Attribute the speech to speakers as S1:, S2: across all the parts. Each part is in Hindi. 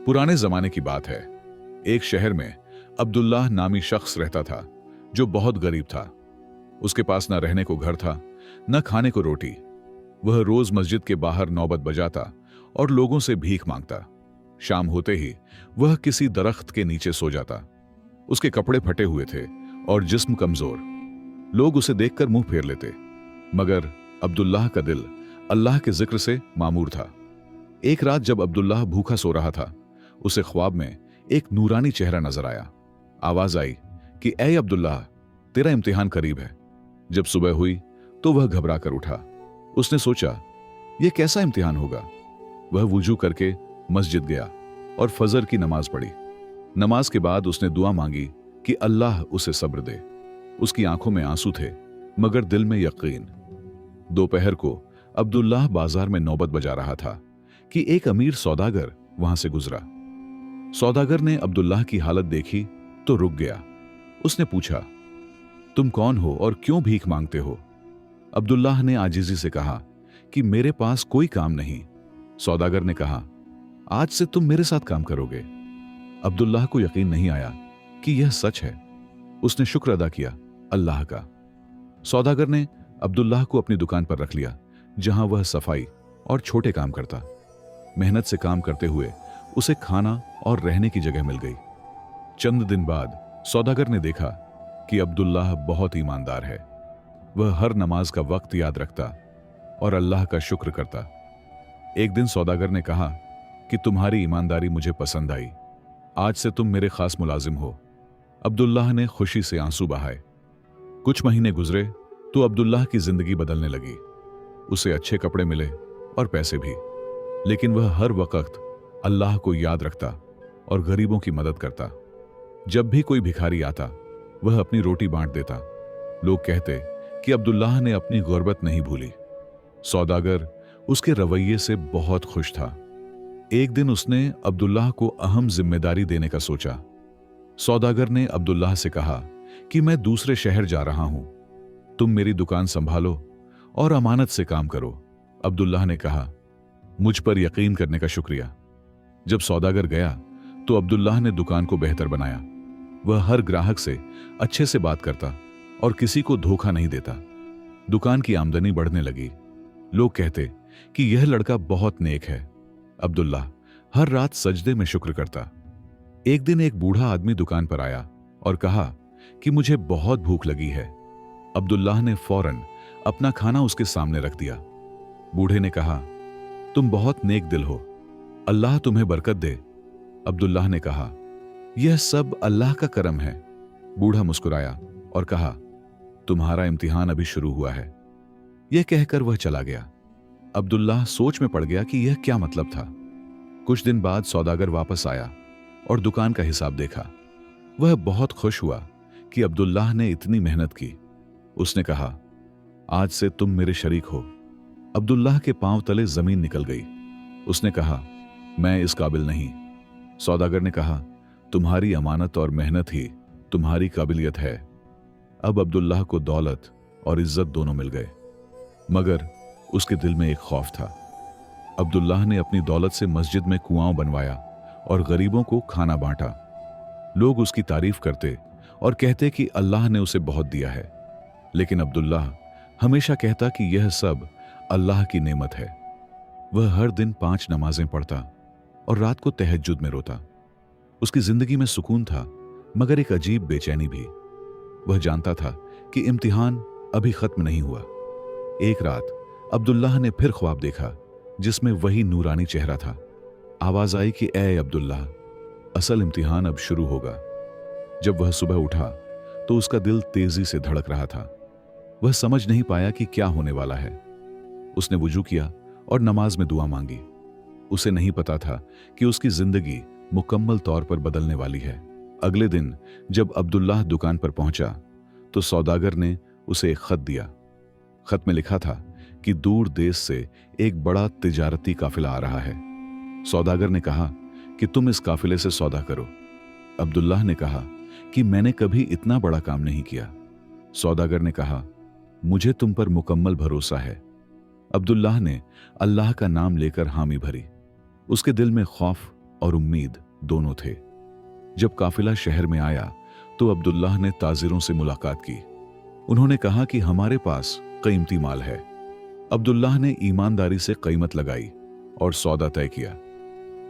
S1: पुराने जमाने की बात है। एक शहर में अब्दुल्लाह नामी शख्स रहता था जो बहुत गरीब था। उसके पास न रहने को घर था, न खाने को रोटी। वह रोज मस्जिद के बाहर नौबत बजाता और लोगों से भीख मांगता। शाम होते ही वह किसी दरख्त के नीचे सो जाता। उसके कपड़े फटे हुए थे और जिस्म कमजोर। लोग उसे देखकर मुंह फेर लेते, मगर अब्दुल्लाह का दिल अल्लाह के जिक्र से मामूर था। एक रात जब अब्दुल्लाह भूखा सो रहा था, उसे ख्वाब में एक नूरानी चेहरा नजर आया। आवाज आई कि ऐ अब्दुल्लाह, तेरा इम्तिहान करीब है। जब सुबह हुई तो वह घबरा कर उठा। उसने सोचा, यह कैसा इम्तिहान होगा। वह वुजू करके मस्जिद गया और फजर की नमाज पढ़ी। नमाज के बाद उसने दुआ मांगी कि अल्लाह उसे सब्र दे। उसकी आंखों में आंसू थे, मगर दिल में यकीन। दोपहर को अब्दुल्लाह बाजार में नौबत बजा रहा था कि एक अमीर सौदागर वहां से गुजरा। सौदागर ने अब्दुल्लाह की हालत देखी तो रुक गया। उसने पूछा, तुम कौन हो और क्यों भीख मांगते हो? अब्दुल्लाह ने आजिजी से कहा कि मेरे पास कोई काम नहीं। सौदागर ने कहा, आज से तुम मेरे साथ काम करोगे। अब्दुल्लाह को यकीन नहीं आया कि यह सच है। उसने शुक्र अदा किया अल्लाह का। सौदागर ने अब्दुल्लाह को अपनी दुकान पर रख लिया, जहां वह सफाई और छोटे काम करता। मेहनत से काम करते हुए उसे खाना और रहने की जगह मिल गई। चंद दिन बाद सौदागर ने देखा कि अब्दुल्लाह बहुत ईमानदार है। वह हर नमाज का वक्त याद रखता और अल्लाह का शुक्र करता। एक दिन सौदागर ने कहा कि तुम्हारी ईमानदारी मुझे पसंद आई। आज से तुम मेरे खास मुलाजिम हो। अब्दुल्लाह ने खुशी से आंसू बहाए। कुछ महीने गुजरे तो अब्दुल्लाह की जिंदगी बदलने लगी। उसे अच्छे कपड़े मिले और पैसे भी, लेकिन वह हर वक्त अल्लाह को याद रखता और गरीबों की मदद करता। जब भी कोई भिखारी आता, वह अपनी रोटी बांट देता। लोग कहते कि अब्दुल्लाह ने अपनी गुर्बत नहीं भूली। सौदागर उसके रवैये से बहुत खुश था। एक दिन उसने अब्दुल्लाह को अहम जिम्मेदारी देने का सोचा। सौदागर ने अब्दुल्लाह से कहा कि मैं दूसरे शहर जा रहा हूं, तुम मेरी दुकान संभालो और अमानत से काम करो। अब्दुल्लाह ने कहा, मुझ पर यकीन करने का शुक्रिया। जब सौदागर गया तो अब्दुल्लाह ने दुकान को बेहतर बनाया। वह हर ग्राहक से अच्छे से बात करता और किसी को धोखा नहीं देता। दुकान की आमदनी बढ़ने लगी। लोग कहते कि यह लड़का बहुत नेक है। अब्दुल्लाह हर रात सजदे में शुक्र करता। एक दिन एक बूढ़ा आदमी दुकान पर आया और कहा कि मुझे बहुत भूख लगी है। अब्दुल्लाह ने फौरन अपना खाना उसके सामने रख दिया। बूढ़े ने कहा, तुम बहुत नेक दिल हो, अल्लाह तुम्हें बरकत दे। अब्दुल्लाह ने कहा, यह सब अल्लाह का करम है। बूढ़ा मुस्कुराया और कहा, तुम्हारा इम्तिहान अभी शुरू हुआ है। यह कहकर वह चला गया। अब्दुल्लाह सोच में पड़ गया कि यह क्या मतलब था। कुछ दिन बाद सौदागर वापस आया और दुकान का हिसाब देखा। वह बहुत खुश हुआ कि अब्दुल्लाह ने इतनी मेहनत की। उसने कहा, आज से तुम मेरे शरीक हो। अब्दुल्लाह के पांव तले जमीन निकल गई। उसने कहा, मैं इस काबिल नहीं। सौदागर ने कहा, तुम्हारी अमानत और मेहनत ही तुम्हारी काबिलियत है। अब अब्दुल्लाह को दौलत और इज्जत दोनों मिल गए, मगर उसके दिल में एक खौफ था। अब्दुल्लाह ने अपनी दौलत से मस्जिद में कुआं बनवाया और गरीबों को खाना बांटा। लोग उसकी तारीफ करते और कहते कि अल्लाह ने उसे बहुत दिया है, लेकिन अब्दुल्लाह हमेशा कहता कि यह सब अल्लाह की नेमत है। वह हर दिन 5 नमाजें पढ़ता और रात को तहज्जुद में रोता। उसकी जिंदगी में सुकून था, मगर एक अजीब बेचैनी भी। वह जानता था कि इम्तिहान अभी खत्म नहीं हुआ। एक रात अब्दुल्लाह ने फिर ख्वाब देखा, जिसमें वही नूरानी चेहरा था। आवाज आई कि ऐ अब्दुल्लाह, असल इम्तिहान अब शुरू होगा। जब वह सुबह उठा तो उसका दिल तेजी से धड़क रहा था। वह समझ नहीं पाया कि क्या होने वाला है। उसने वुजू किया और नमाज में दुआ मांगी। उसे नहीं पता था कि उसकी जिंदगी मुकम्मल तौर पर बदलने वाली है। अगले दिन जब अब्दुल्लाह दुकान पर पहुंचा तो सौदागर ने उसे एक खत दिया। खत में लिखा था कि दूर देश से एक बड़ा तिजारती काफिला आ रहा है। सौदागर ने कहा कि तुम इस काफिले से सौदा करो। अब्दुल्लाह ने कहा कि मैंने कभी इतना बड़ा काम नहीं किया। सौदागर ने कहा, मुझे तुम पर मुकम्मल भरोसा है। अब्दुल्लाह ने अल्लाह का नाम लेकर हामी भरी। उसके दिल में खौफ और उम्मीद दोनों थे। जब काफिला शहर में आया तो अब्दुल्लाह ने ताजिरों से मुलाकात की। उन्होंने कहा कि हमारे पास कीमती माल है। अब्दुल्लाह ने ईमानदारी से कीमत लगाई और सौदा तय किया।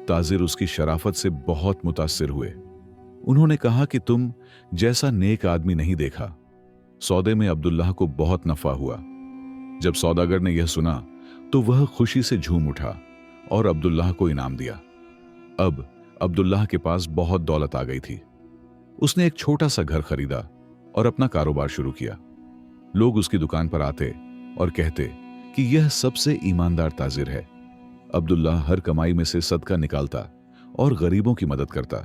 S1: ताजिर उसकी शराफत से बहुत मुतासिर हुए। उन्होंने कहा कि तुम जैसा नेक आदमी नहीं देखा। सौदे में अब्दुल्लाह को बहुत नफा हुआ। जब सौदागर ने यह सुना तो वह खुशी से झूम उठा और अब्दुल्लाह को इनाम दिया। अब अब्दुल्लाह के पास बहुत दौलत आ गई थी। उसने एक छोटा सा घर खरीदा और अपना कारोबार शुरू किया। लोग उसकी दुकान पर आते और कहते कि यह सबसे ईमानदार ताजिर है। अब्दुल्लाह हर कमाई में से सदका निकालता और गरीबों की मदद करता।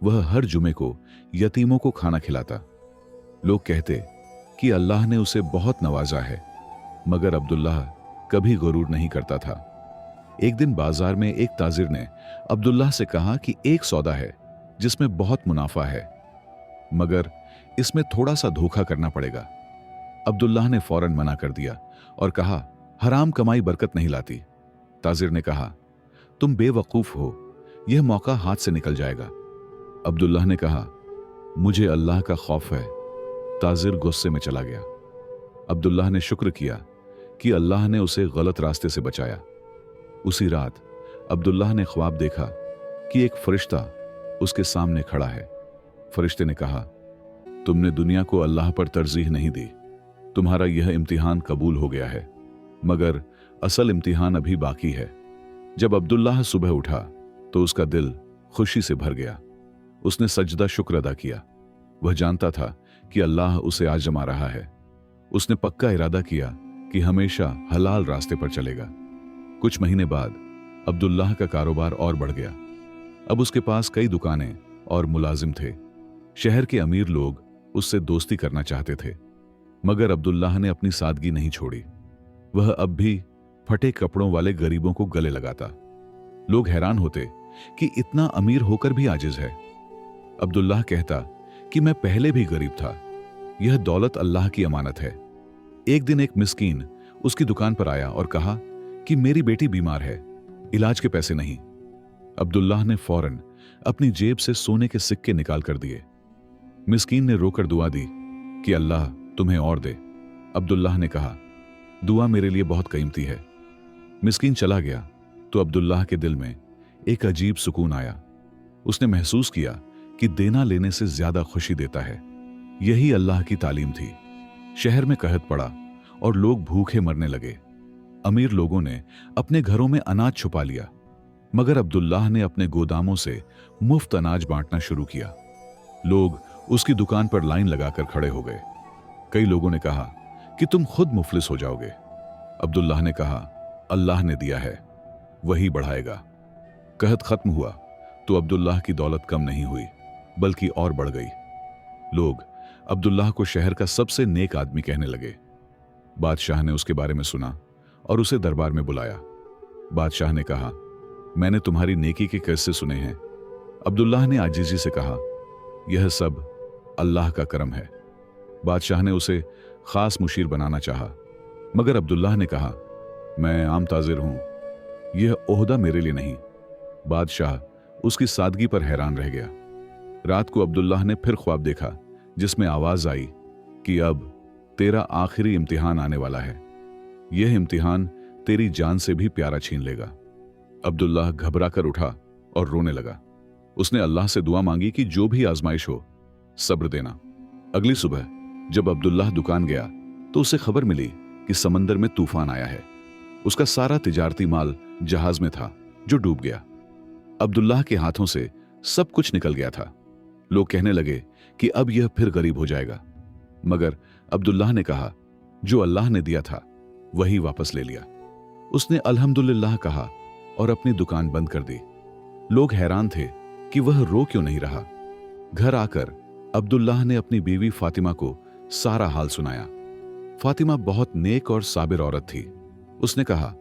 S1: वह हर जुमे को यतीमों को खाना खिलाता। लोग कहते कि अल्लाह ने उसे बहुत नवाजा है, मगर अब्दुल्लाह कभी गुरूर नहीं करता था। एक दिन बाजार में एक ताजिर ने अब्दुल्लाह से कहा कि एक सौदा है जिसमें बहुत मुनाफा है, मगर इसमें थोड़ा सा धोखा करना पड़ेगा। अब्दुल्लाह ने फौरन मना कर दिया और कहा, हराम कमाई बरकत नहीं लाती। ताजिर ने कहा, तुम बेवकूफ हो, यह मौका हाथ से निकल जाएगा। अब्दुल्लाह ने कहा, मुझे अल्लाह का खौफ है। ताजिर गुस्से में चला गया। अब्दुल्लाह ने शुक्र किया कि अल्लाह ने उसे गलत रास्ते से बचाया। उसी रात अब्दुल्लाह ने ख्वाब देखा कि एक फरिश्ता उसके सामने खड़ा है। फरिश्ते ने कहा, तुमने दुनिया को अल्लाह पर तरजीह नहीं दी। तुम्हारा यह इम्तिहान कबूल हो गया है, मगर असल इम्तिहान अभी बाकी है। जब अब्दुल्लाह सुबह उठा तो उसका दिल खुशी से भर गया। उसने सजदा शुक्र अदा किया। वह जानता था कि अल्लाह उसे आजमा रहा है। उसने पक्का इरादा किया कि हमेशा हलाल रास्ते पर चलेगा। कुछ महीने बाद अब्दुल्लाह का कारोबार और बढ़ गया। अब उसके पास कई दुकानें और मुलाजिम थे। शहर के अमीर लोग उससे दोस्ती करना चाहते थे, मगर अब्दुल्लाह ने अपनी सादगी नहीं छोड़ी। वह अब भी फटे कपड़ों वाले गरीबों को गले लगाता। लोग हैरान होते कि इतना अमीर होकर भी आजिज है। अब्दुल्लाह कहता कि मैं पहले भी गरीब था, यह दौलत अल्लाह की अमानत है। एक दिन एक मिस्कीन उसकी दुकान पर आया और कहा कि मेरी बेटी बीमार है, इलाज के पैसे नहीं। अब्दुल्लाह ने फौरन अपनी जेब से सोने के सिक्के निकाल कर दिए। मिस्कीन ने रोकर दुआ दी कि अल्लाह तुम्हें और दे। अब्दुल्लाह ने कहा, दुआ मेरे लिए बहुत कीमती है। मिस्कीन चला गया तो अब्दुल्लाह के दिल में एक अजीब सुकून आया। उसने महसूस किया कि देना लेने से ज्यादा खुशी देता है। यही अल्लाह की तालीम थी। शहर में कहत पड़ा और लोग भूखे मरने लगे। अमीर लोगों ने अपने घरों में अनाज छुपा लिया, मगर अब्दुल्लाह ने अपने गोदामों से मुफ्त अनाज बांटना शुरू किया। लोग उसकी दुकान पर लाइन लगाकर खड़े हो गए। कई लोगों ने कहा कि तुम खुद मुफलिस हो जाओगे। अब्दुल्लाह ने कहा, अल्लाह ने दिया है, वही बढ़ाएगा। कहत खत्म हुआ तो अब्दुल्लाह की दौलत कम नहीं हुई, बल्कि और बढ़ गई। लोग अब्दुल्लाह को शहर का सबसे नेक आदमी कहने लगे। बादशाह ने उसके बारे में सुना और उसे दरबार में बुलाया। बादशाह ने कहा, मैंने तुम्हारी नेकी के किस्से सुने हैं। अब्दुल्लाह ने आजीजी से कहा, यह सब अल्लाह का करम है। बादशाह ने उसे खास मुशीर बनाना चाहा, मगर अब्दुल्लाह ने कहा, मैं आम ताजिर हूं, यह ओहदा मेरे लिए नहीं। बादशाह उसकी सादगी पर हैरान रह गया। रात को अब्दुल्लाह ने फिर ख्वाब देखा, जिसमें आवाज आई कि अब तेरा आखिरी इम्तिहान आने वाला है। यह इम्तिहान तेरी जान से भी प्यारा छीन लेगा। अब्दुल्लाह घबरा कर उठा और रोने लगा। उसने अल्लाह से दुआ मांगी कि जो भी आजमाइश हो, सब्र देना। अगली सुबह जब अब्दुल्लाह दुकान गया तो उसे खबर मिली कि समंदर में तूफान आया है। उसका सारा तिजारती माल जहाज में था जो डूब गया। अब्दुल्लाह के हाथों से सब कुछ निकल गया था। लोग कहने लगे कि अब यह फिर गरीब हो जाएगा, मगर अब्दुल्लाह ने कहा, जो अल्लाह ने दिया था वही वापस ले लिया। उसने अल्हम्दुलिल्लाह कहा और अपनी दुकान बंद कर दी। लोग हैरान थे कि वह रो क्यों नहीं रहा। घर आकर अब्दुल्लाह ने अपनी बीवी फातिमा को सारा हाल सुनाया। फातिमा बहुत नेक और साबिर औरत थी। उसने कहा,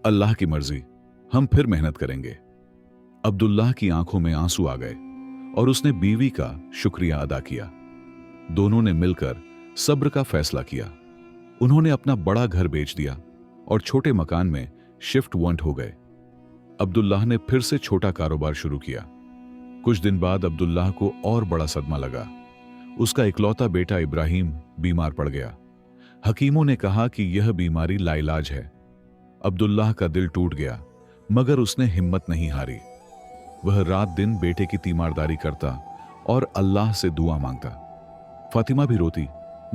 S1: अल्लाह की मर्जी, हम फिर मेहनत करेंगे। अब्दुल्लाह की आंखों में आंसू आ गए और उसने बीवी का शुक्रिया अदा किया। दोनों ने मिलकर सब्र का फैसला किया। उन्होंने अपना बड़ा घर बेच दिया और छोटे मकान में शिफ्ट वंट हो गए। अब्दुल्लाह ने फिर से छोटा कारोबार शुरू किया। कुछ दिन बाद अब्दुल्लाह को और बड़ा सदमा लगा। उसका इकलौता बेटा इब्राहिम बीमार पड़ गया। हकीमों ने कहा कि यह बीमारी लाइलाज है। अब्दुल्लाह का दिल टूट गया, मगर उसने हिम्मत नहीं हारी। वह रात दिन बेटे की तीमारदारी करता और अल्लाह से दुआ मांगता। फातिमा भी रोती,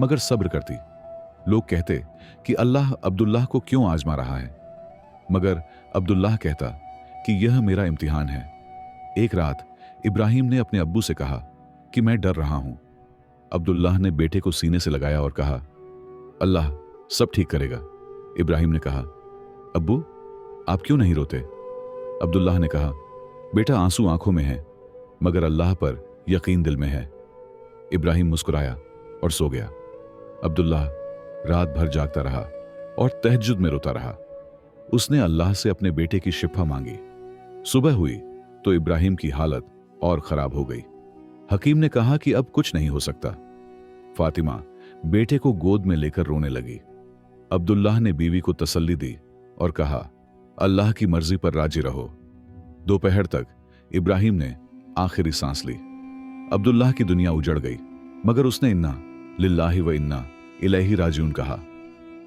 S1: मगर सब्र करती। लोग कहते कि अल्लाह अब्दुल्लाह को क्यों आजमा रहा है, मगर अब्दुल्लाह कहता कि यह मेरा इम्तिहान है। एक रात इब्राहिम ने अपने अब्बू से कहा कि मैं डर रहा हूं। अब्दुल्लाह ने बेटे को सीने से लगाया और कहा, अल्लाह सब ठीक करेगा। इब्राहिम ने कहा, अब्बू आप क्यों नहीं रोते? अब्दुल्लाह ने कहा, बेटा आंसू आंखों में है, मगर अल्लाह पर यकीन दिल में है। इब्राहिम मुस्कुराया और सो गया। अब्दुल्लाह रात भर जागता रहा और तहज्जुद में रोता रहा। उसने अल्लाह से अपने बेटे की शिफा मांगी। सुबह हुई तो इब्राहिम की हालत और खराब हो गई। हकीम ने कहा कि अब कुछ नहीं हो सकता। फातिमा बेटे को गोद में लेकर रोने लगी। अब्दुल्लाह ने बीवी को तसल्ली दी और कहा, अल्लाह की मर्जी पर राजी रहो। दोपहर तक इब्राहिम ने आखिरी सांस ली। अब्दुल्लाह की दुनिया उजड़ गई, मगर उसने इन्ना लिल्लाहि व इन्ना इलैहि राजिऊन कहा।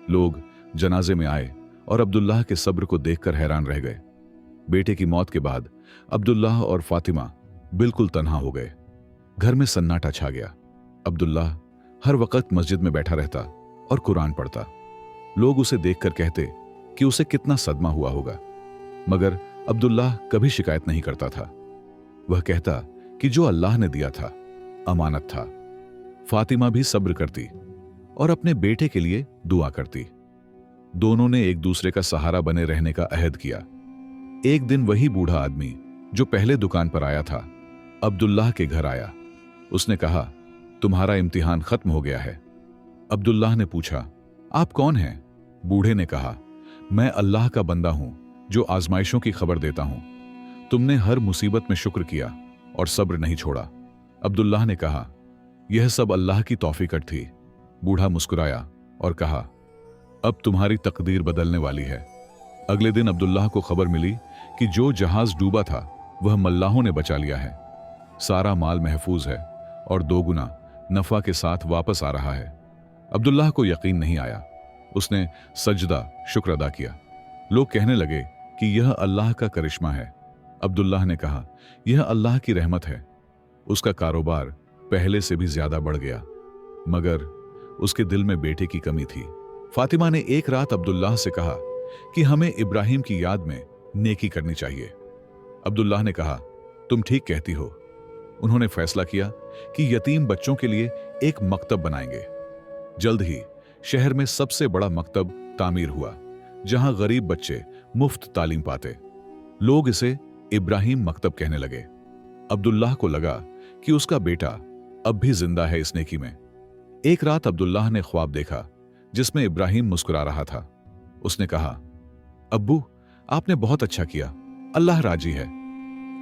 S1: लोग जनाजे में आए और अब्दुल्लाह के सब्र को देखकर हैरान रह गए। बेटे की मौत के बाद अब्दुल्लाह और फातिमा बिल्कुल तन्हा हो गए। घर में सन्नाटा छा गया। अब्दुल्लाह हर वक्त मस्जिद में बैठा रहता और कुरान पढ़ता। लोग उसे देखकर कहते कि उसे कितना सदमा हुआ होगा, मगर अब्दुल्लाह कभी शिकायत नहीं करता था। वह कहता कि जो अल्लाह ने दिया था अमानत था। फातिमा भी सब्र करती और अपने बेटे के लिए दुआ करती। दोनों ने एक दूसरे का सहारा बने रहने का अहद किया। एक दिन वही बूढ़ा आदमी जो पहले दुकान पर आया था अब्दुल्लाह के घर आया। उसने कहा, तुम्हारा इम्तिहान खत्म हो गया है। अब्दुल्लाह ने पूछा, आप कौन हैं? बूढ़े ने कहा, मैं अल्लाह का बंदा हूं जो आजमाइशों की खबर देता हूं। तुमने हर मुसीबत में शुक्र किया और सब्र नहीं छोड़ा। अब्दुल्लाह ने कहा, यह सब अल्लाह की तौफीक थी। बूढ़ा मुस्कुराया और कहा, अब तुम्हारी तकदीर बदलने वाली है। अगले दिन अब्दुल्लाह को खबर मिली कि जो जहाज डूबा था वह मल्लाहों ने बचा लिया है। सारा माल महफूज है और दोगुना नफा के साथ वापस आ रहा है। अब्दुल्लाह को यकीन नहीं आया। उसने सजदा शुक्र अदा किया। लोग कहने लगे कि यह अल्लाह का करिश्मा है। अब्दुल्लाह ने कहा, यह अल्लाह की रहमत है। उसका कारोबार पहले से भी ज्यादा बढ़ गया, मगर उसके दिल में बेटे की कमी थी। फातिमा ने एक रात अब्दुल्लाह से कहा कि हमें इब्राहिम की याद में नेकी करनी चाहिए। अब्दुल्लाह ने कहा, तुम ठीक कहती हो। उन्होंने फैसला किया कि यतीम बच्चों के लिए एक मकतब बनाएंगे। जल्द ही शहर में सबसे बड़ा मकतब तामीर हुआ, जहां गरीब बच्चे मुफ्त तालीम पाते। लोग इसे इब्राहिम मकतब कहने लगे। अब्दुल्लाह को लगा कि उसका बेटा अब भी जिंदा है इस नेकी में। एक रात अब्दुल्लाह ने ख्वाब देखा जिसमें इब्राहिम मुस्कुरा रहा था। उसने कहा, अब्बू आपने बहुत अच्छा किया, अल्लाह राजी है।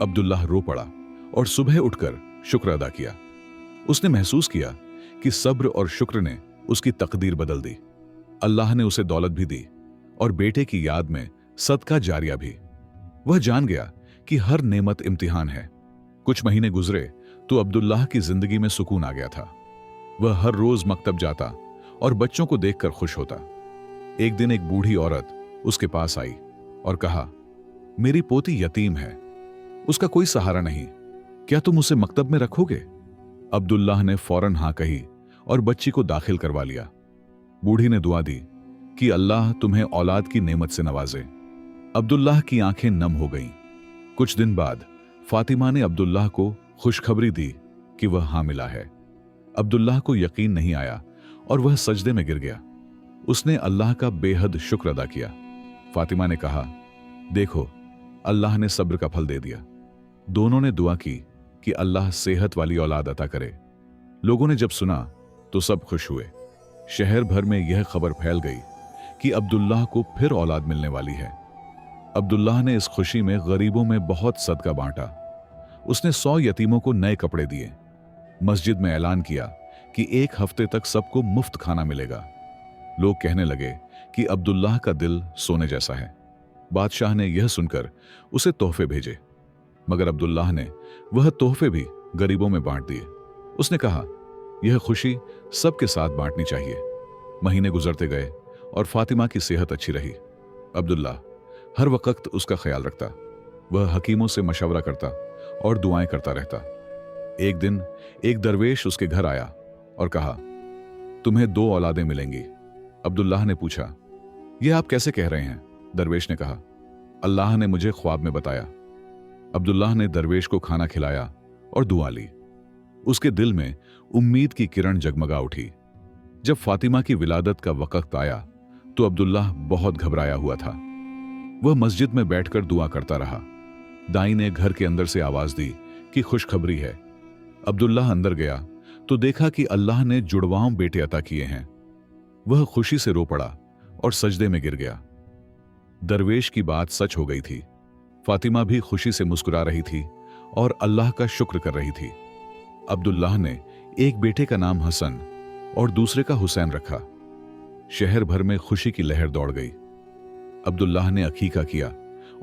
S1: अब्दुल्लाह रो पड़ा और सुबह उठकर शुक्र अदा किया। उसने महसूस किया कि सब्र और शुक्र ने उसकी तकदीर बदल दी। अल्लाह ने उसे दौलत भी दी और बेटे की याद में सदका जारिया भी। वह जान गया कि हर नेमत इम्तिहान है। कुछ महीने गुजरे तो अब्दुल्लाह की जिंदगी में सुकून आ गया था। वह हर रोज मकतब जाता और बच्चों को देखकर खुश होता। एक दिन एक बूढ़ी औरत उसके पास आई और कहा, मेरी पोती यतीम है, उसका कोई सहारा नहीं, क्या तुम उसे मकतब में रखोगे? अब्दुल्लाह ने फौरन हां कही और बच्ची को दाखिल करवा लिया। बूढ़ी ने दुआ दी कि अल्लाह तुम्हें औलाद की नेमत से नवाजे। अब्दुल्लाह की आंखें नम हो गईं। कुछ दिन बाद फातिमा ने अब्दुल्लाह को खुशखबरी दी कि वह हामिला है। अब्दुल्लाह को यकीन नहीं आया और वह सजदे में गिर गया। उसने अल्लाह का बेहद शुक्र अदा किया। फातिमा ने कहा, देखो अल्लाह ने सब्र का फल दे दिया। दोनों ने दुआ की कि अल्लाह सेहत वाली औलाद अता करे। लोगों ने जब सुना तो सब खुश हुए। शहर भर में यह खबर फैल गई कि अब्दुल्लाह को फिर औलाद मिलने वाली है। अब्दुल्लाह ने इस खुशी में गरीबों में बहुत सदका बांटा। उसने 100 यतीमों को नए कपड़े दिए। मस्जिद में ऐलान किया कि 1 हफ्ते तक सबको मुफ्त खाना मिलेगा। लोग कहने लगे कि अब्दुल्लाह का दिल सोने जैसा है। बादशाह ने यह सुनकर उसे तोहफे भेजे, मगर अब्दुल्लाह ने वह तोहफे भी गरीबों में बांट दिए। उसने कहा, यह खुशी सबके साथ बांटनी चाहिए। महीने गुजरते गए और फातिमा की सेहत अच्छी रही। अब्दुल्लाह हर वक्त उसका ख्याल रखता। वह हकीमों से मशवरा करता और दुआएं करता रहता। एक दिन एक दरवेश उसके घर आया और कहा, तुम्हें 2 औलादें मिलेंगी। अब्दुल्लाह ने पूछा, यह आप कैसे कह रहे हैं? दरवेश ने कहा, अल्लाह ने मुझे ख्वाब में बताया। अब्दुल्लाह ने दरवेश को खाना खिलाया और दुआ ली। उसके दिल में उम्मीद की किरण जगमगा उठी। जब फातिमा की विलादत का वक्त आया तो अब्दुल्लाह बहुत घबराया हुआ था। वह मस्जिद में बैठकर दुआ करता रहा। दाई ने घर के अंदर से आवाज दी कि खुशखबरी है। अब्दुल्लाह अंदर गया तो देखा कि अल्लाह ने जुड़वाओं बेटे अता किए हैं। वह खुशी से रो पड़ा और सजदे में गिर गया। दरवेश की बात सच हो गई थी। फातिमा भी खुशी से मुस्कुरा रही थी और अल्लाह का शुक्र कर रही थी। अब्दुल्लाह ने एक बेटे का नाम हसन और दूसरे का हुसैन रखा। शहर भर में खुशी की लहर दौड़ गई। अब्दुल्लाह ने अकीका किया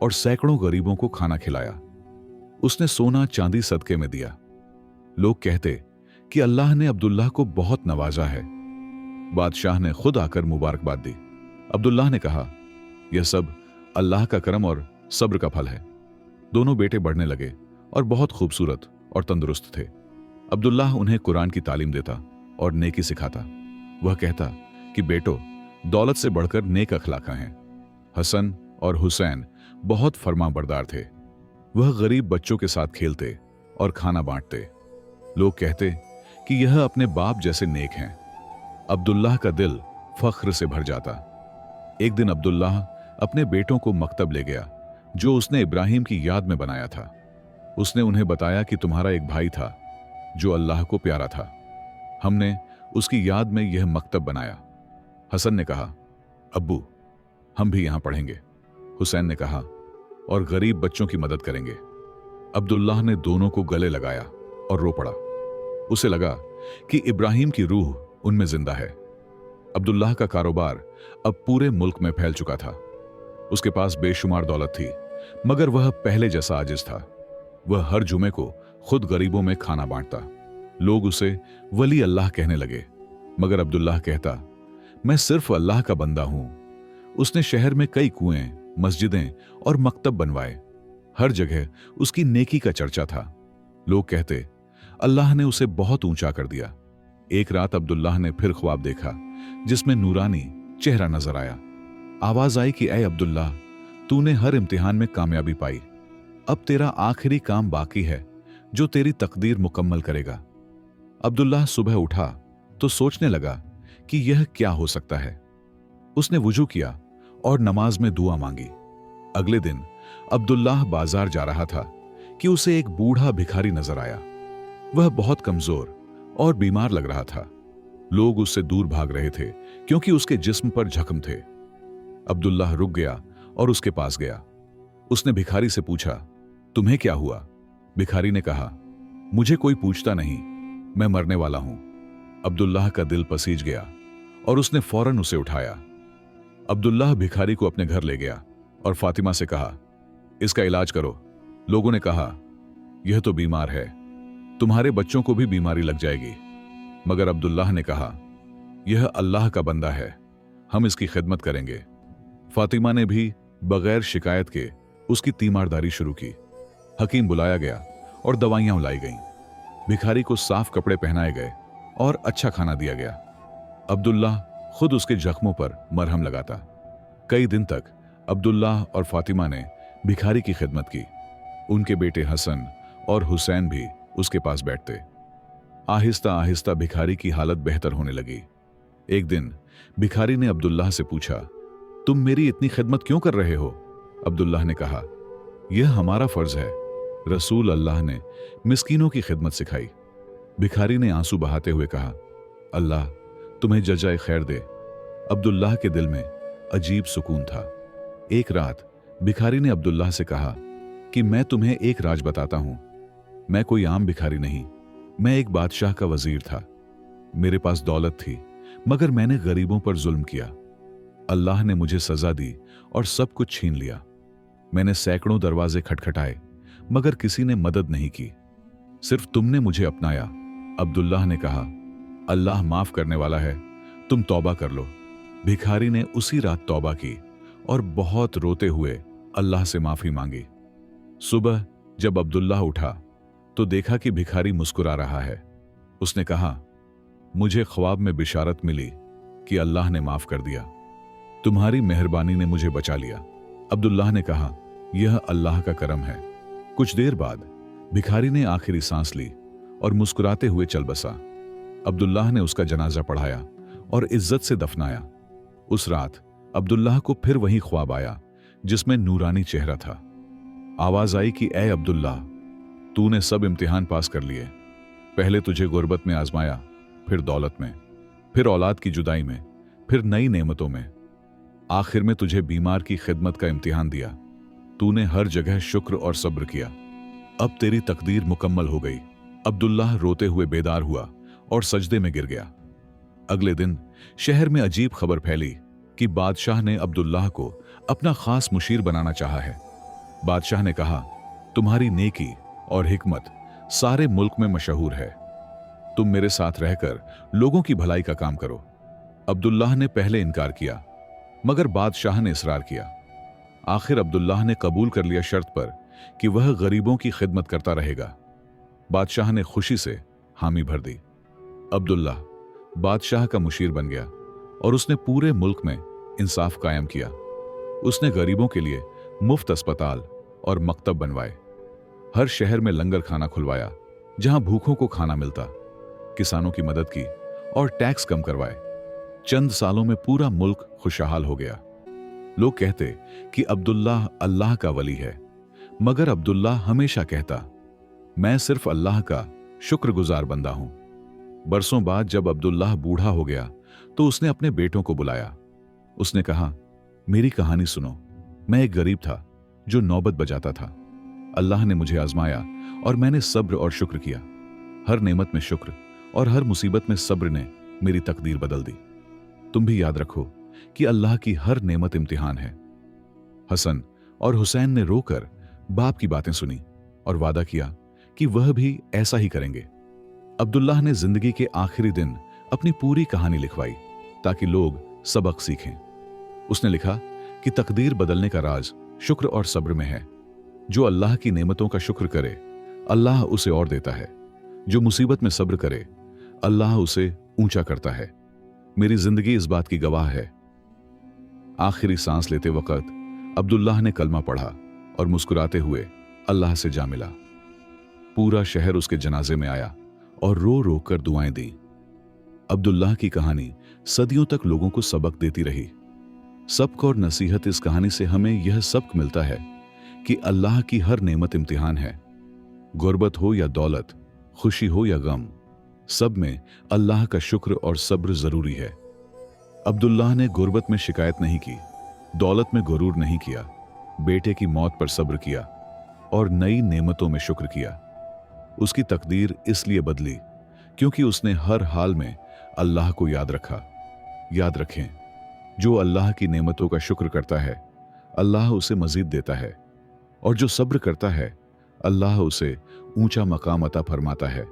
S1: और सैकड़ों गरीबों को खाना खिलाया। उसने सोना चांदी सदके में दिया। लोग कहते कि अल्लाह ने अब्दुल्लाह को बहुत नवाजा है। बादशाह ने खुद आकर मुबारकबाद दी। अब्दुल्लाह ने कहा, यह सब अल्लाह का करम और सब्र का फल है। दोनों बेटे बढ़ने लगे और बहुत खूबसूरत और तंदुरुस्त थे। अब्दुल्लाह उन्हें कुरान की तालीम देता और नेकी सिखाता। वह कहता कि बेटो, दौलत से बढ़कर नेक अखलाका हैं। हसन और हुसैन बहुत फरमाबरदार थे। वह गरीब बच्चों के साथ खेलते और खाना बांटते। लोग कहते कि यह अपने बाप जैसे नेक हैं। अब्दुल्लाह का दिल फख्र से भर जाता। एक दिन अब्दुल्लाह अपने बेटों को मकतब ले गया जो उसने इब्राहिम की याद में बनाया था। उसने उन्हें बताया कि तुम्हारा एक भाई था जो अल्लाह को प्यारा था। हमने उसकी याद में यह मकतब बनाया। हसन ने कहा, अब्बू, हम भी यहां पढ़ेंगे। हुसैन ने कहा, और गरीब बच्चों की मदद करेंगे। अब्दुल्लाह ने दोनों को गले लगाया और रो पड़ा। उसे लगा कि इब्राहिम की रूह उनमें जिंदा है। अब्दुल्लाह का कारोबार अब पूरे मुल्क में फैल चुका था। उसके पास बेशुमार दौलत थी, मगर वह पहले जैसा आजिज था। वह हर जुमे को खुद गरीबों में खाना बांटता। लोग उसे वली अल्लाह कहने लगे, मगर अब्दुल्लाह कहता, मैं सिर्फ अल्लाह का बंदा हूं। उसने शहर में कई कुएं, मस्जिदें और मकतब बनवाए। हर जगह उसकी नेकी का चर्चा था। लोग कहते, अल्लाह ने उसे बहुत ऊंचा कर दिया। एक रात अब्दुल्लाह ने फिर ख्वाब देखा जिसमें नूरानी चेहरा नजर आया। आवाज आई कि ऐ अब्दुल्लाह, तूने हर इम्तिहान में कामयाबी पाई। अब तेरा आखिरी काम बाकी है जो तेरी तकदीर मुकम्मल करेगा। अब्दुल्लाह सुबह उठा तो सोचने लगा कि यह क्या हो सकता है। उसने वुजू किया और नमाज में दुआ मांगी। अगले दिन अब्दुल्लाह बाजार जा रहा था कि उसे एक बूढ़ा भिखारी नजर आया। वह बहुत कमजोर और बीमार लग रहा था। लोग उससे दूर भाग रहे थे क्योंकि उसके जिस्म पर जख्म थे। अब्दुल्लाह रुक गया और उसके पास गया। उसने भिखारी से पूछा, तुम्हें क्या हुआ? भिखारी ने कहा, मुझे कोई पूछता नहीं, मैं मरने वाला हूं। अब्दुल्लाह का दिल पसीज गया और उसने फौरन उसे उठाया। अब्दुल्लाह भिखारी को अपने घर ले गया और फातिमा से कहा, इसका इलाज करो। लोगों ने कहा, यह तो बीमार है, तुम्हारे बच्चों को भी बीमारी लग जाएगी। मगर अब्दुल्लाह ने कहा, यह अल्लाह का बंदा है, हम इसकी खिदमत करेंगे। फातिमा ने भी बगैर शिकायत के उसकी तीमारदारी शुरू की। हकीम बुलाया गया और दवाइयां लाई गईं। भिखारी को साफ कपड़े पहनाए गए और अच्छा खाना दिया गया। अब्दुल्लाह खुद उसके जख्मों पर मरहम लगाता। कई दिन तक अब्दुल्लाह और फातिमा ने भिखारी की खिदमत की। उनके बेटे हसन और हुसैन भी उसके पास बैठते। आहिस्ता आहिस्ता भिखारी की हालत बेहतर होने लगी। एक दिन भिखारी ने अब्दुल्लाह से पूछा, तुम मेरी इतनी खिदमत क्यों कर रहे हो? अब्दुल्लाह ने कहा, यह हमारा फर्ज है। रसूल अल्लाह ने मिस्कीनों की खिदमत सिखाई। भिखारी ने आंसू बहाते हुए कहा, अल्लाह तुम्हें जजाए खैर दे। अब्दुल्लाह के दिल में अजीब सुकून था। एक रात भिखारी ने अब्दुल्लाह से कहा कि मैं तुम्हें एक राज बताता हूं। मैं कोई आम भिखारी नहीं, मैं एक बादशाह का वजीर था। मेरे पास दौलत थी, मगर मैंने गरीबों पर जुल्म किया। अल्लाह ने मुझे सजा दी और सब कुछ छीन लिया। मैंने सैकड़ों दरवाजे खटखटाए, मगर किसी ने मदद नहीं की। सिर्फ तुमने मुझे अपनाया। अब्दुल्लाह ने कहा, अल्लाह माफ करने वाला है, तुम तौबा कर लो। भिखारी ने उसी रात तौबा की और बहुत रोते हुए अल्लाह से माफी मांगी। सुबह जब अब्दुल्लाह उठा तो देखा कि भिखारी मुस्कुरा रहा है। उसने कहा, मुझे ख्वाब में बिशारत मिली कि अल्लाह ने माफ कर दिया। तुम्हारी मेहरबानी ने मुझे बचा लिया। अब्दुल्लाह ने कहा, यह अल्लाह का करम है। कुछ देर बाद भिखारी ने आखिरी सांस ली और मुस्कुराते हुए चल बसा। अब्दुल्लाह ने उसका जनाजा पढ़ाया और इज्जत से दफनाया। उस रात अब्दुल्लाह को फिर वही ख्वाब आया जिसमें नूरानी चेहरा था। आवाज आई कि ए अब्दुल्लाह, तूने सब इम्तिहान पास कर लिए। पहले तुझे गुर्बत में आजमाया, फिर दौलत में, फिर औलाद की जुदाई में, फिर नई नेमतों में। आखिर में तुझे बीमार की खिदमत का इम्तिहान दिया। तूने हर जगह शुक्र और सब्र किया। अब तेरी तकदीर मुकम्मल हो गई। अब्दुल्लाह रोते हुए बेदार हुआ और सजदे में गिर गया। अगले दिन शहर में अजीब खबर फैली कि बादशाह ने अब्दुल्लाह को अपना खास मुशीर बनाना चाहा है। बादशाह ने कहा, तुम्हारी नेकी और हिकमत सारे मुल्क में मशहूर है। तुम मेरे साथ रहकर लोगों की भलाई का काम करो। अब्दुल्लाह ने पहले इनकार किया, मगर बादशाह ने इसरार किया। आखिर अब्दुल्लाह ने कबूल कर लिया शर्त पर कि वह गरीबों की खिदमत करता रहेगा। बादशाह ने खुशी से हामी भर दी। अब्दुल्लाह बादशाह का मुशीर बन गया और उसने पूरे मुल्क में इंसाफ कायम किया। उसने गरीबों के लिए मुफ्त अस्पताल और मकतब बनवाए। हर शहर में लंगर खाना खुलवाया जहां भूखों को खाना मिलता। किसानों की मदद की और टैक्स कम करवाए। चंद सालों में पूरा मुल्क खुशहाल हो गया। लोग कहते कि अब्दुल्लाह अल्लाह का वली है, मगर अब्दुल्लाह हमेशा कहता, मैं सिर्फ अल्लाह का शुक्रगुजार बंदा हूं। बरसों बाद जब अब्दुल्लाह बूढ़ा हो गया तो उसने अपने बेटों को बुलाया। उसने कहा, मेरी कहानी सुनो। मैं एक गरीब था जो नौबत बजाता था। अल्लाह ने मुझे आजमाया और मैंने सब्र और शुक्र किया। हर नेमत में शुक्र और हर मुसीबत में सब्र ने मेरी तकदीर बदल दी। तुम भी याद रखो कि अल्लाह की हर नेमत इम्तिहान है। हसन और हुसैन ने रोकर बाप की बातें सुनी और वादा किया कि वह भी ऐसा ही करेंगे। अब्दुल्लाह ने जिंदगी के आखिरी दिन अपनी पूरी कहानी लिखवाई ताकि लोग सबक सीखें। उसने लिखा कि तकदीर बदलने का राज शुक्र और सब्र में है। जो अल्लाह की नेमतों का शुक्र करे, अल्लाह उसे और देता है। जो मुसीबत में सब्र करे, अल्लाह उसे ऊंचा करता है। मेरी जिंदगी इस बात की गवाह है। आखिरी सांस लेते वक्त अब्दुल्लाह ने कलमा पढ़ा और मुस्कुराते हुए अल्लाह से जा मिला। पूरा शहर उसके जनाजे में आया और रो रो कर दुआएं दी। अब्दुल्लाह की कहानी सदियों तक लोगों को सबक देती रही। सबक और नसीहत इस कहानी से हमें यह सबक मिलता है कि अल्लाह की हर नेमत इम्तिहान है। गुर्बत हो या दौलत, खुशी हो या गम, सब में अल्लाह का शुक्र और सब्र जरूरी है। अब्दुल्लाह ने गुर्बत में शिकायत नहीं की, दौलत में गुरूर नहीं किया, बेटे की मौत पर सब्र किया और नई नेमतों में शुक्र किया। उसकी तकदीर इसलिए बदली क्योंकि उसने हर हाल में अल्लाह को याद रखा। याद रखें, जो अल्लाह की नेमतों का शुक्र करता है, अल्लाह उसे मजीद देता है, और जो सब्र करता है, अल्लाह उसे ऊंचा मकाम अता फरमाता है।